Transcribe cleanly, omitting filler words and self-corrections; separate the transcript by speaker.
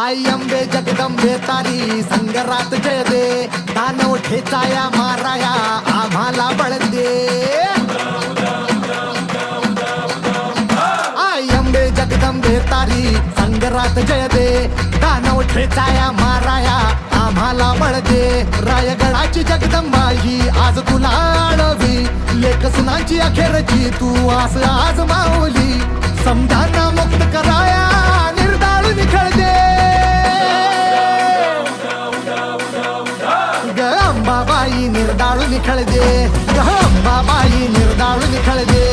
Speaker 1: आई अंबे जगदंबे तारी संगरात जय दे, दानव ठेचाया माराया आम्हाला बळ दे. आई अंबे जगदंबे तारी संगरात जय दे, दानव ठेचाया माराया आम्हाला बळ दे. रायगडाची जगदंबा ही आज तुला आळवी, लेक सुनाची अखेरची तू आस आज माऊली. समजांना मुक्त कराया निर्दाळून निखळ दे. ग अंबाबाई निर्दाळून निखळ दे, ग अंबाबाई निर्दाळून निखळ दे.